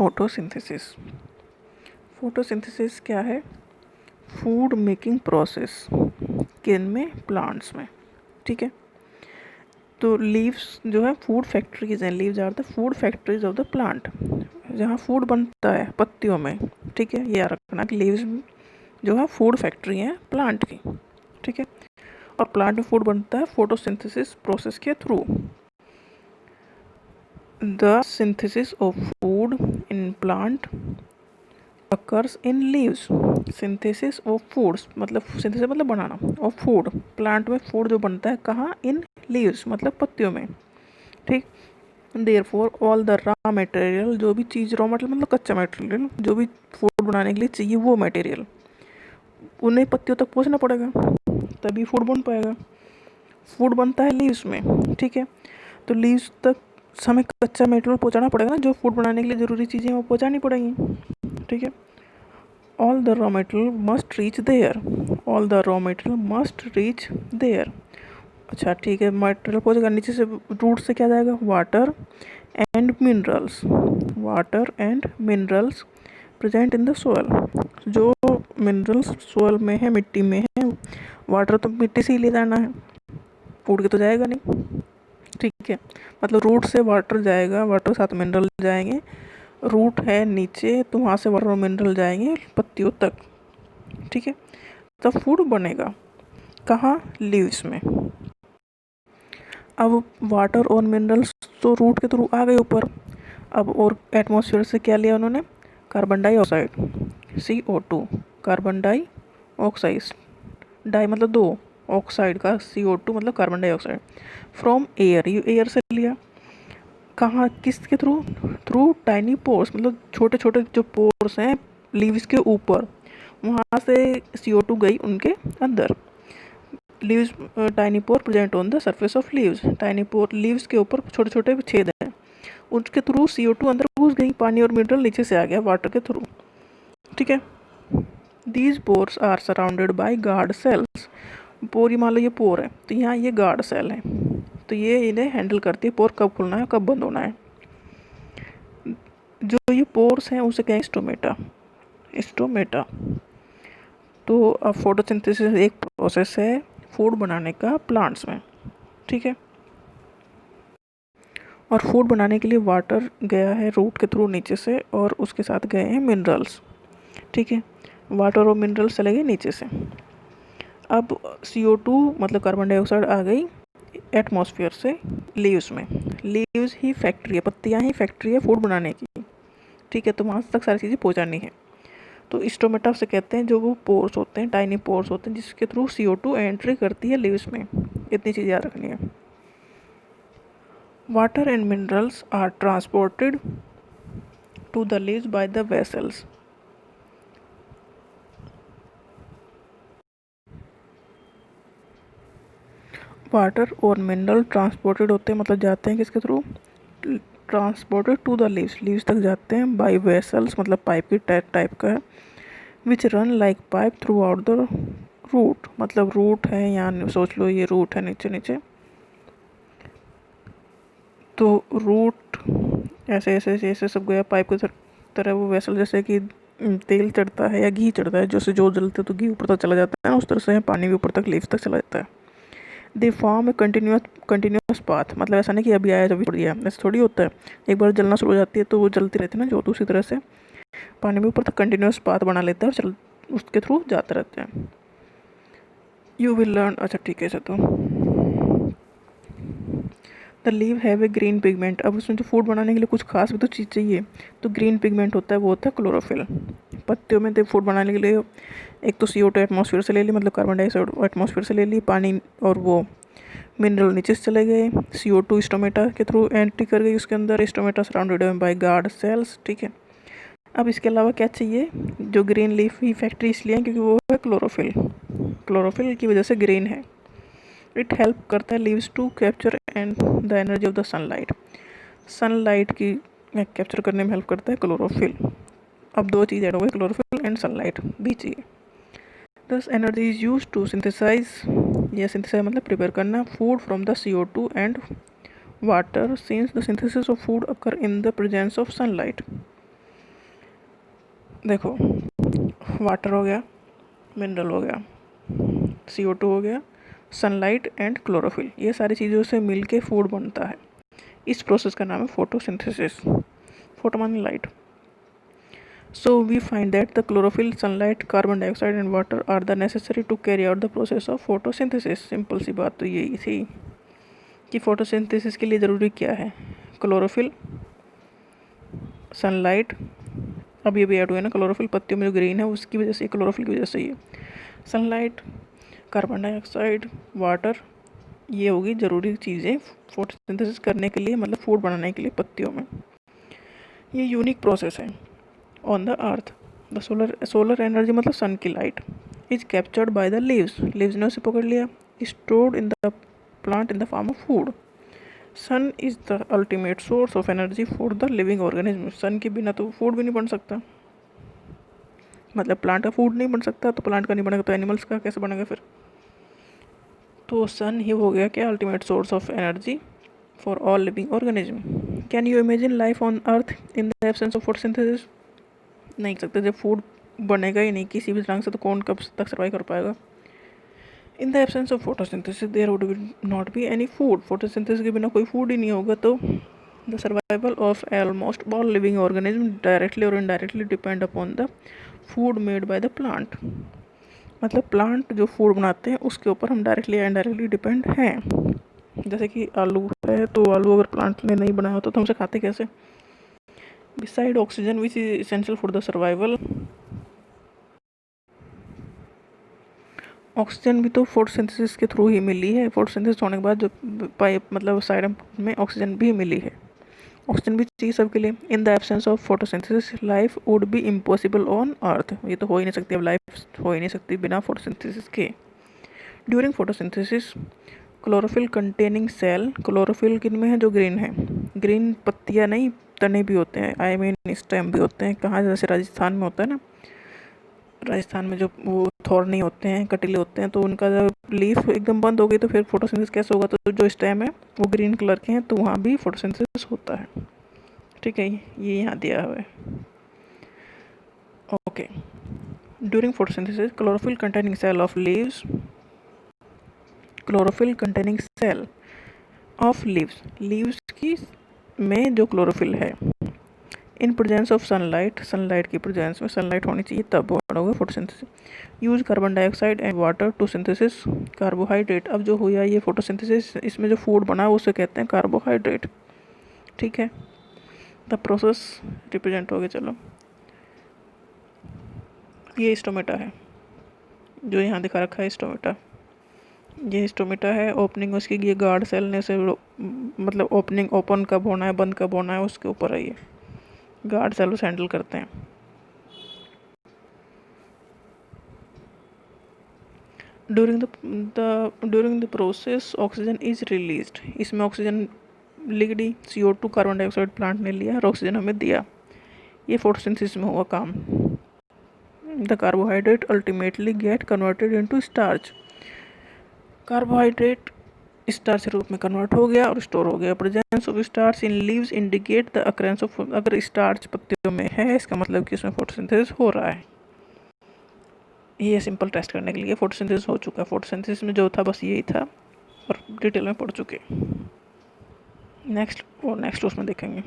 Photosynthesis. Photosynthesis क्या है? Food making process किन में? प्लांट्स में। ठीक है, तो लीव्स जो है फूड फैक्ट्रीज हैं। Leaves are the food factories of the plant, जहाँ फूड बनता है पत्तियों में। ठीक है, ये याद रखना कि लीव्स जो है फूड फैक्ट्री है प्लांट की। ठीक है, और प्लांट में फूड बनता है फोटोसिंथेसिस प्रोसेस के through. The synthesis of food in plant occurs in leaves। Synthesis of foods मतलब सिंथेसिस मतलब बनाना, और फूड प्लांट में फूड जो बनता है कहाँ? इन लीव्स मतलब पत्तियों में। ठीक, therefore all the raw material, जो भी चीज़ रॉ मटेरियल मतलब कच्चा मटेरियल, जो भी फूड बनाने के लिए चाहिए वो मटेरियल उन्हें पत्तियों तक पहुँचना पड़ेगा, तभी फूड बन पाएगा। फूड बनता है लीव्स में। ठीक है, तो लीव्स तक हमें कच्चा मटेरियल पहुँचाना पड़ेगा ना, जो फूड बनाने के लिए ज़रूरी चीज़ें वो पहुँचानी पड़ेंगी। ठीक है, all the raw material must reach there। all the raw material must reach there। अच्छा ठीक है, मटेरियल पहुँचेगा नीचे से, रूट से क्या जाएगा? Water and minerals. Water and minerals present in the soil. जो मिनरल्स सोयल में है, मिट्टी में है, वाटर तो मिट्टी से ही ले जाना है, उड़ के तो जाएगा नहीं। ठीक है, मतलब रूट से वाटर जाएगा, वाटर के साथ मिनरल जाएंगे, रूट है नीचे तो वहाँ से वाटर और मिनरल जाएंगे पत्तियों तक। ठीक है, तब फूड बनेगा कहाँ? लीव्स में। अब वाटर और मिनरल्स तो रूट के थ्रू आ गए ऊपर। अब और एटमॉस्फेयर से क्या लिया उन्होंने? Carbon dioxide, CO2। Carbon dioxide, di मतलब दो, ऑक्साइड का CO2 मतलब कार्बन डाइऑक्साइड। फ्रॉम एयर, ये एयर से लिया। कहाँ? किसके थ्रू? थ्रू टाइनी पोर्स, मतलब छोटे छोटे जो पोर्स हैं लीव्स के ऊपर, वहाँ से CO2 गई उनके अंदर। Leaves tiny pore present on the surface of leaves. Tiny pore leaves के ऊपर छोटे छोटे छेद हैं, उसके थ्रू CO2 अंदर घुस गई, पानी और मिनरल नीचे से आ गया वाटर के थ्रू। ठीक है, these pores are surrounded by guard cells. Pore, मान लो ये पोर है तो यहाँ ये गार्ड सेल है, तो ये इन्हें हैंडल करती है पोर कब खुलना है कब बंद होना है। जो ये पोर्स हैं उसे कहें स्टोमेटा। स्टोमेटा। तो अब फोटोसिंथेसिस एक प्रोसेस है फूड बनाने का प्लांट्स में। ठीक है, और फूड बनाने के लिए वाटर गया है रूट के थ्रू नीचे से, और उसके साथ गए हैं मिनरल्स। ठीक है, वाटर और मिनरल्स चले गए नीचे से। अब CO2 मतलब कार्बन डाइऑक्साइड आ गई एटमॉस्फेयर से लीव्स में। लीव्स ही फैक्ट्री है, पत्तियाँ ही फैक्ट्री है फूड बनाने की। ठीक है, तो वहाँ तक सारी चीज़ें पहुँचानी है। तो स्टोमेटा से कहते हैं जो वो पोर्स होते हैं, टाइनी पोर्स होते हैं, जिसके थ्रू CO2 एंट्री करती है लीव्स में। इतनी चीज़ याद रखनी है। Water and minerals are transported to the leaves by the vessels. Water और मिनरल ट्रांसपोर्टेड होते हैं मतलब जाते हैं किसके through? Transported to the leaves, leaves तक जाते हैं बाय वेसल्स मतलब पाइप की टाइप का है, which run like pipe throughout the root. मतलब रूट है यहाँ, सोच लो ये रूट है नीचे नीचे, तो रूट ऐसे ऐसे ऐसे ऐसे सब गया पाइप की तरह। वो वेसल जैसे कि तेल चढ़ता है या घी चढ़ता है, जैसे जो जलते तो घी ऊपर तक चला जाता है ना, उस तरह से पानी भी ऊपर तक लीव्स तक चला जाता है। They form a continuous path, मतलब ऐसा नहीं कि अभी आया जब छोड़ दिया, ऐसा थोड़ी होता है। एक बार जलना शुरू हो जाती है तो वो जलती रहती है ना, जो दूसरी तरह से पानी भी ऊपर तक कंटिन्यूस पाथ बना लेता है और उसके थ्रू जाते रहते हैं। You will learn. अच्छा ठीक है, ऐसा तो the leave have a green pigment. अब उसमें जो फूड बनाने के लिए कुछ खास भी तो चीज़ चाहिए, तो ग्रीन पिगमेंट होता है, वो होता है क्लोरोफिल। पत्तियों में तो फूड बनाने के लिए एक तो CO2 एटमॉस्फेयर से ले ली, मतलब कार्बन डाइऑक्साइड एटमॉस्फेयर से ले ली, पानी और वो मिनरल नीचे से चले गए, CO2 स्टोमेटा के थ्रू एंट्री कर गई उसके अंदर। Stomata surrounded by guard sales. ठीक है, अब इसके अलावा क्या चाहिए? जो ग्रीन लीफ ही फैक्ट्री इसलिए है क्योंकि वो है क्लोरोफिल। क्लोरोफिल की वजह से ग्रीन है। इट हेल्प करता है leaves to capture and the energy of the sunlight. Sunlight की कैप्चर करने में हेल्प करता है क्लोरोफिल। अब दो चीज़ ऐड हो गई, क्लोरोफिल एंड सनलाइट भी चाहिए। This energy is use to synthesize, या सिंथेसाइज मतलब प्रिपेयर करना, food from the CO2 and water, since the synthesis of food occur in the presence of sunlight. देखो, वाटर हो गया, मिनरल हो गया, CO2 हो गया, सनलाइट एंड क्लोरोफिल, ये सारी चीज़ों से मिलके फूड बनता है। इस प्रोसेस का नाम है फोटोसिंथेसिस। फोटो माने light. So we find that the chlorophyll, sunlight, carbon dioxide and water are the necessary to carry out the process of photosynthesis। Simple सी बात तो यही थी कि फोटोसिंथेसिस के लिए ज़रूरी क्या है। क्लोरोफिल, सनलाइट, अभी ऐड हुआ है ना क्लोरोफिल, पत्तियों में जो ग्रीन है उसकी वजह से, क्लोरोफिल की वजह से ये सनलाइट, कार्बन डाइऑक्साइड, वाटर, ये होगी ज़रूरी चीज़ें फोटोसिंथेसिस करने के लिए, मतलब फूड बनाने के लिए पत्तियों में। ये यूनिक प्रोसेस है। On the earth the solar energy मतलब सन की light is captured by the leaves ने उसे पकड़ लिया, stored in the plant in the form of food. Sun is the ultimate source of energy for the living organism. Sun के बिना तो food भी नहीं बन सकता, मतलब प्लांट का फूड नहीं बन सकता, तो प्लांट का नहीं बनेगा तो एनिमल्स का कैसे बनेगा फिर। तो सन ही हो गया क्या, ultimate source of energy for all living organism. Can you imagine life on earth in the absence of photosynthesis. नहीं कर सकते, जब फूड बनेगा ही नहीं किसी भी रंग से तो कौन कब तक सर्वाइव कर पाएगा। In the absence of photosynthesis there would not be any food. Photosynthesis के बिना कोई फूड ही नहीं होगा, तो the survival of almost all living organism directly और indirectly depend upon the food made by the plant. मतलब प्लांट जो फूड बनाते हैं उसके ऊपर हम डायरेक्टली या इनडायरेक्टली डिपेंड हैं। जैसे कि आलू है, तो आलू अगर प्लांट ने नहीं बनाया होता तो हम उसे खाते कैसे। Beside oxygen which is essential for the survival, oxygen भी तो फोटोसिंथेसिस के थ्रू ही मिली है। फोटोसिंथेसिस होने के बाद जो पाइप मतलब साइड में ऑक्सीजन भी मिली है, ऑक्सीजन भी चाहिए सबके लिए। इन the absence of photosynthesis life would be impossible on earth. ये तो हो ही नहीं सकती, अब लाइफ हो ही नहीं सकती बिना फोटोसिंथेसिस के। During photosynthesis chlorophyll containing cell, chlorophyll किन में है, जो ग्रीन है, ग्रीन पत्तियाँ नहीं तने भी होते हैं, आई मीन स्टेम भी होते हैं। कहाँ, जैसे राजस्थान में होता है ना, राजस्थान में जो वो थोरनी होते हैं, कटीले होते हैं, तो उनका जब लीफ एकदम बंद हो गई तो फिर फोटोसिंथेसिस कैसे होगा। तो जो स्टेम है वो ग्रीन कलर के हैं, तो वहाँ भी फोटोसिंथेसिस होता है। ठीक है, ये यहाँ दिया हुआ है। Okay, during photosynthesis chlorophyll containing cell of leaves, chlorophyll containing cell of leaves, leaves की में जो क्लोरोफिल है, in presence of sunlight, sunlight की प्रेजेंस में, सनलाइट होनी चाहिए तब होगा photosynthesis. Use carbon dioxide and water to synthesis carbohydrate. अब जो हुआ ये फोटोसिंथेसिस, इसमें जो फूड बना है उसे कहते हैं कार्बोहाइड्रेट। ठीक है, द प्रोसेस रिप्रेजेंट हो गया। चलो, ये स्टोमेटा है जो यहाँ दिखा रखा है, स्टोमेटा, ये स्टोमेटा है। ओपनिंग उसकी ये गार्ड सेल ने से मतलब ओपनिंग, ओपन कब होना है बंद कब होना है उसके ऊपर है, ये गार्ड सेल उसे हैंडल करते हैं। During the process oxygen is released, इसमें ऑक्सीजन लिख दी, CO2 कार्बन डाइऑक्साइड प्लांट ने लिया और ऑक्सीजन हमें दिया, ये फोटोसिंथेसिस में हुआ काम। The carbohydrate ultimately get converted into starch, carbohydrate starch रूप में कन्वर्ट हो गया और स्टोर हो गया। Presence of starch in leaves indicate the occurrence of, अगर स्टार्च पत्तियों में है इसका मतलब कि इसमें फोटोसिंथेसिस हो रहा है। ये सिंपल टेस्ट करने के लिए फोटोसिंथेसिस हो चुका है। फोटोसिंथेसिस में जो था बस यही था और डिटेल में पढ़ चुके। नेक्स्ट उसमें देखेंगे।